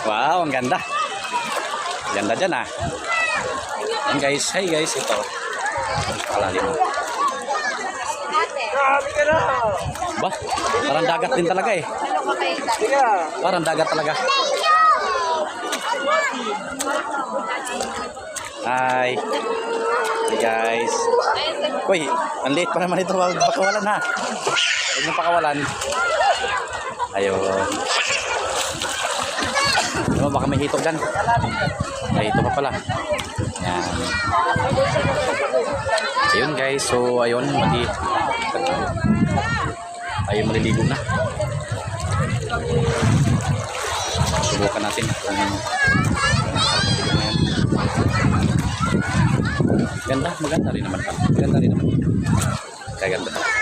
Wow, ang ganda. Ganda dyan ah. Yan guys, hi guys, ito. Palalim. Ba, parang dagat din talaga eh. Parang dagat talaga. Hi. Hi guys. Uy, ang late pa naman ito. Huwag pakawalan ha. Huwag nang pakawalan. Ayun. Diba, baka may hitog dyan. Ay, ito pa pala. Yan. Ayun guys. So, ayun. Tayo maliligo na. Subukan natin kung ganda, maganda rin naman. Maganda rin naman. Kaganda.